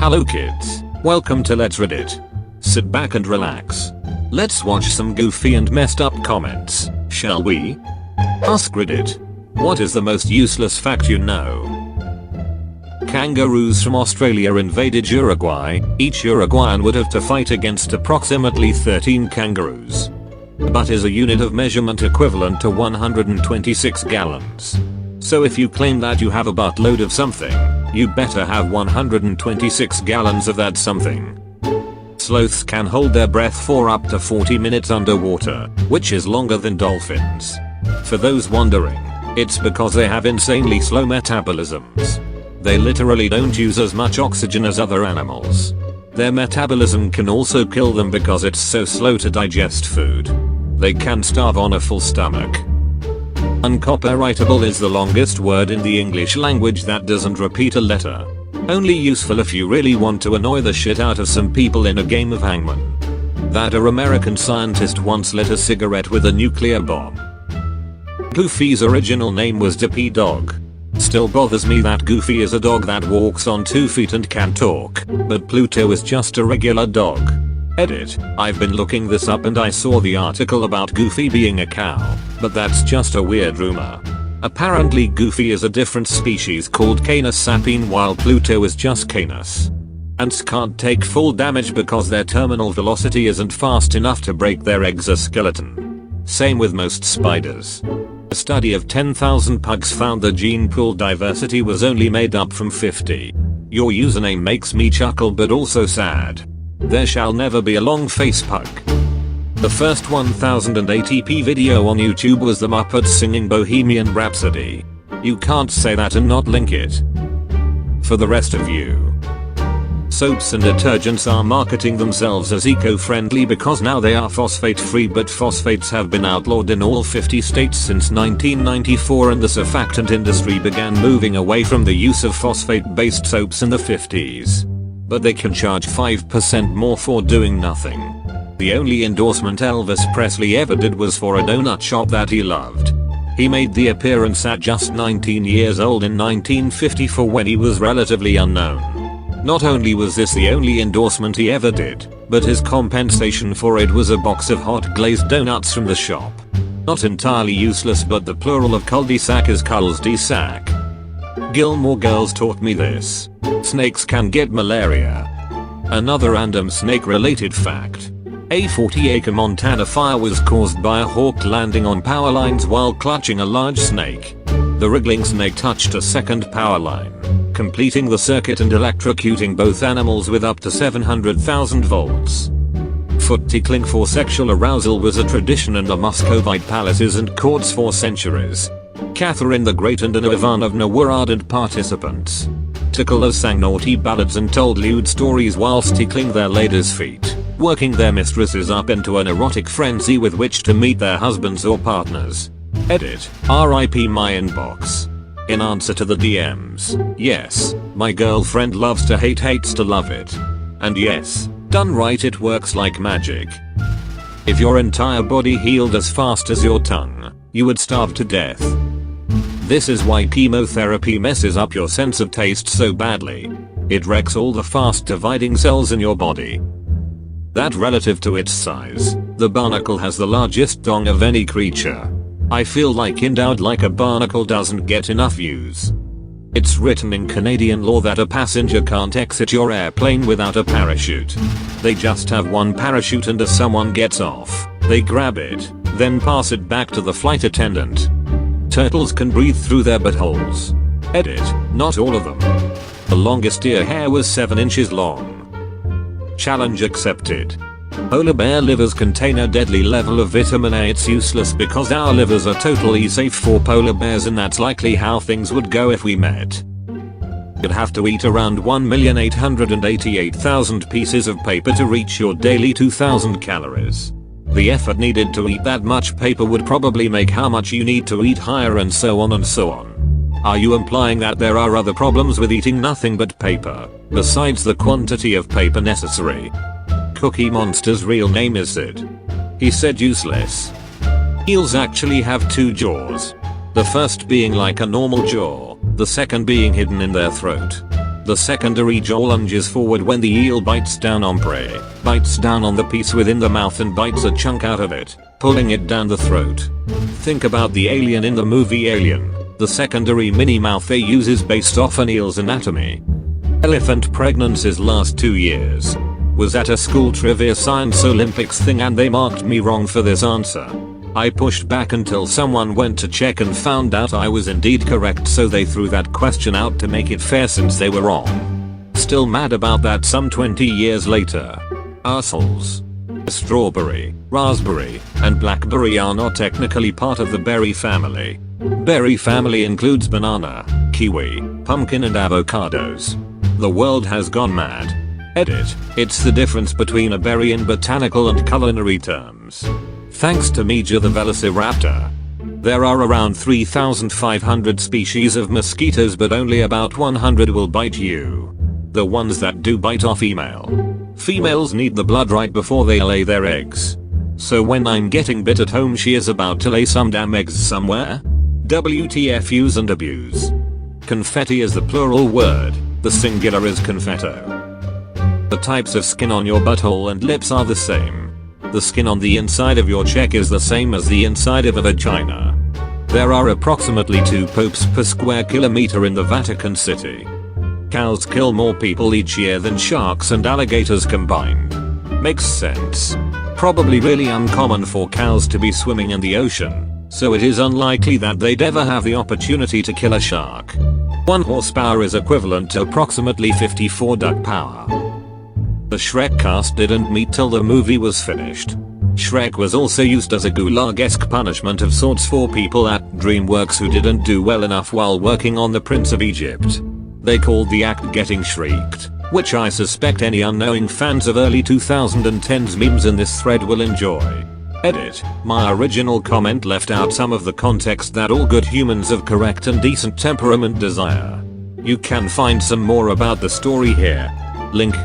Hello kids, welcome to Let's Reddit. Sit back and relax. Let's watch some goofy and messed up comments, shall we? Ask Reddit. What is the most useless fact you know? Kangaroos from Australia invaded Uruguay. Each Uruguayan would have to fight against approximately 13 kangaroos. But is a unit of measurement equivalent to 126 gallons. So if you claim that you have a buttload of something, you better have 126 gallons of that something. Sloths can hold their breath for up to 40 minutes underwater, which is longer than dolphins. For those wondering, it's because they have insanely slow metabolisms. They literally don't use as much oxygen as other animals. Their metabolism can also kill them because it's so slow to digest food. They can starve on a full stomach. Uncopyrightable is the longest word in the English language that doesn't repeat a letter. Only useful if you really want to annoy the shit out of some people in a game of hangman. That American scientist once lit a cigarette with a nuclear bomb. Goofy's original name was Dippy Dog. Still bothers me that Goofy is a dog that walks on 2 feet and can talk, but Pluto is just a regular dog. Edit. I've been looking this up and I saw the article about Goofy being a cow, but that's just a weird rumor. Apparently Goofy is a different species called Canis sapine while Pluto is just Canis. Ants can't take full damage because their terminal velocity isn't fast enough to break their exoskeleton. Same with most spiders. A study of 10,000 pugs found the gene pool diversity was only made up from 50. Your username makes me chuckle but also sad. There shall never be a long face pug. The first 1080p video on YouTube was the Muppets singing Bohemian Rhapsody. You can't say that and not link it. For the rest of you. Soaps and detergents are marketing themselves as eco-friendly because now they are phosphate-free, but phosphates have been outlawed in all 50 states since 1994 and the surfactant industry began moving away from the use of phosphate-based soaps in the 50s. But they can charge 5% more for doing nothing. The only endorsement Elvis Presley ever did was for a donut shop that he loved. He made the appearance at just 19 years old in 1954 when he was relatively unknown. Not only was this the only endorsement he ever did, but his compensation for it was a box of hot glazed donuts from the shop. Not entirely useless, but the plural of cul-de-sac is cul-de-sac. Gilmore Girls taught me this. Snakes can get malaria. Another random snake related fact. A 40-acre Montana fire was caused by a hawk landing on power lines while clutching a large snake. The wriggling snake touched a second power line, completing the circuit and electrocuting both animals with up to 700,000 volts. Foot tickling for sexual arousal was a tradition in the Muscovite palaces and courts for centuries. Catherine the Great and Anna Ivanovna were ardent participants. Ticklers sang naughty ballads and told lewd stories whilst tickling their ladies' feet, working their mistresses up into an erotic frenzy with which to meet their husbands or partners. Edit. RIP my inbox. In answer to the DMs, yes, my girlfriend loves to hate hates to love it. And yes, done right it works like magic. If your entire body healed as fast as your tongue, you would starve to death. This is why chemotherapy messes up your sense of taste so badly. It wrecks all the fast dividing cells in your body. That relative to its size, the barnacle has the largest dong of any creature. I feel like endowed like a barnacle doesn't get enough views. It's written in Canadian law that a passenger can't exit your airplane without a parachute. They just have one parachute and as someone gets off, they grab it, then pass it back to the flight attendant. Turtles can breathe through their buttholes. Edit. Not all of them. The longest ear hair was 7 inches long. Challenge accepted. Polar bear livers contain a deadly level of vitamin A. It's useless because our livers are totally safe for polar bears and that's likely how things would go if we met. You'd have to eat around 1,888,000 pieces of paper to reach your daily 2,000 calories. The effort needed to eat that much paper would probably make how much you need to eat higher and so on and so on. Are you implying that there are other problems with eating nothing but paper, besides the quantity of paper necessary? Cookie Monster's real name is Sid. He said useless. Eels actually have 2 jaws. The first being like a normal jaw, the second being hidden in their throat. The secondary jaw lunges forward when the eel bites down on prey, bites down on the piece within the mouth and bites a chunk out of it, pulling it down the throat. Think about the alien in the movie Alien. The secondary mini mouth they use is based off an eel's anatomy. Elephant pregnancies last 2 years. Was at a school trivia science Olympics thing and they marked me wrong for this answer. I pushed back until someone went to check and found out I was indeed correct, so they threw that question out to make it fair since they were wrong. Still mad about that some 20 years later. Assholes. Strawberry, raspberry, and blackberry are not technically part of the berry family. Berry family includes banana, kiwi, pumpkin and avocados. The world has gone mad. Edit. It's the difference between a berry in botanical and culinary terms. Thanks to Meja the velociraptor. There are around 3,500 species of mosquitoes, but only about 100 will bite you. The ones that do bite are female. Females need the blood right before they lay their eggs. So when I'm getting bit at home, she is about to lay some damn eggs somewhere. WTF, use and abuse. Confetti is the plural word, the singular is confetto. The types of skin on your butthole and lips are the same. The skin on the inside of your cheek is the same as the inside of a vagina. There are approximately 2 popes per square kilometer in the Vatican City. Cows kill more people each year than sharks and alligators combined. Makes sense. Probably really uncommon for cows to be swimming in the ocean, so it is unlikely that they'd ever have the opportunity to kill a shark. 1 horsepower is equivalent to approximately 54 duck power. The Shrek cast didn't meet till the movie was finished. Shrek was also used as a gulag-esque punishment of sorts for people at DreamWorks who didn't do well enough while working on The Prince of Egypt. They called the act Getting Shrieked, which I suspect any unknowing fans of early 2010s memes in this thread will enjoy. Edit. My original comment left out some of the context that all good humans of correct and decent temperament desire. You can find some more about the story here. Link.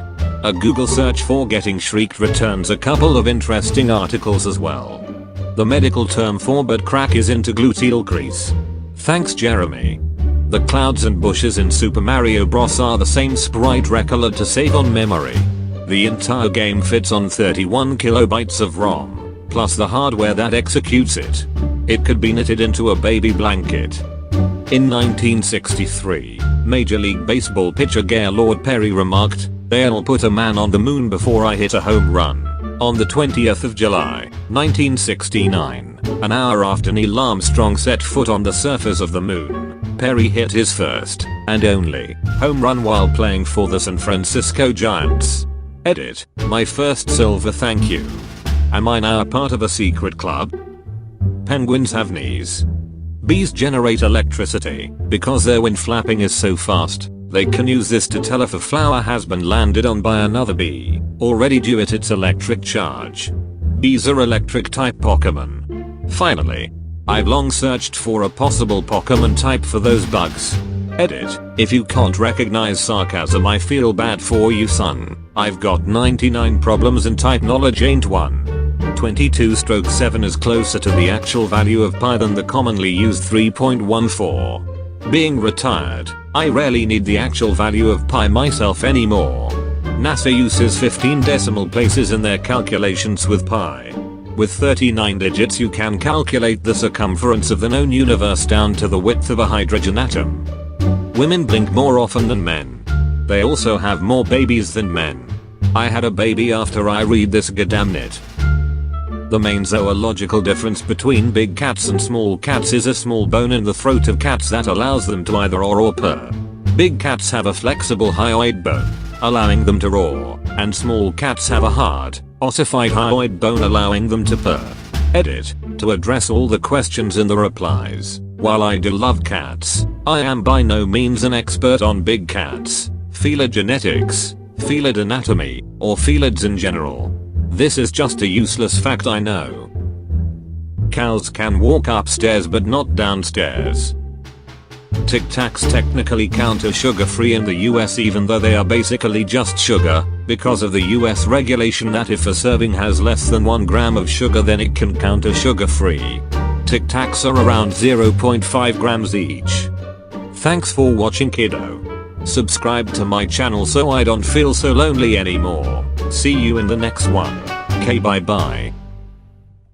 A Google search for Getting Shrieked returns a couple of interesting articles as well. The medical term for butt crack is intergluteal crease. Thanks, Jeremy. The clouds and bushes in Super Mario Bros. Are the same sprite recolored to save on memory. The entire game fits on 31 kilobytes of ROM, plus the hardware that executes it. It could be knitted into a baby blanket. In 1963, Major League Baseball pitcher Gaylord Perry remarked, "They'll put a man on the moon before I hit a home run." On the 20th of July, 1969, an hour after Neil Armstrong set foot on the surface of the moon, Perry hit his first, and only, home run while playing for the San Francisco Giants. Edit. My first silver thank you. Am I now part of a secret club? Penguins have knees. Bees generate electricity because their wing flapping is so fast. They can use this to tell if a flower has been landed on by another bee, already due at its electric charge. Bees are electric type Pokemon. Finally, I've long searched for a possible Pokemon type for those bugs. Edit. If you can't recognize sarcasm, I feel bad for you, son. I've got 99 problems and type knowledge ain't one. 22/7 is closer to the actual value of pi than the commonly used 3.14. Being retired, I rarely need the actual value of pi myself anymore. NASA uses 15 decimal places in their calculations with pi. With 39 digits you can calculate the circumference of the known universe down to the width of a hydrogen atom. Women blink more often than men. They also have more babies than men. I had a baby after I read this goddamnit. The main zoological difference between big cats and small cats is a small bone in the throat of cats that allows them to either roar or purr. Big cats have a flexible hyoid bone, allowing them to roar, and small cats have a hard, ossified hyoid bone allowing them to purr. Edit. To address all the questions in the replies, while I do love cats, I am by no means an expert on big cats, phylogenetics, felid anatomy, or felids in general. This is just a useless fact I know. Cows can walk upstairs but not downstairs. Tic Tacs technically count as sugar-free in the US even though they are basically just sugar, because of the US regulation that if a serving has less than 1 gram of sugar then it can count as sugar-free. Tic Tacs are around 0.5 grams each. Thanks for watching, kiddo. Subscribe to my channel so I don't feel so lonely anymore. See you in the next one. Okay, bye bye.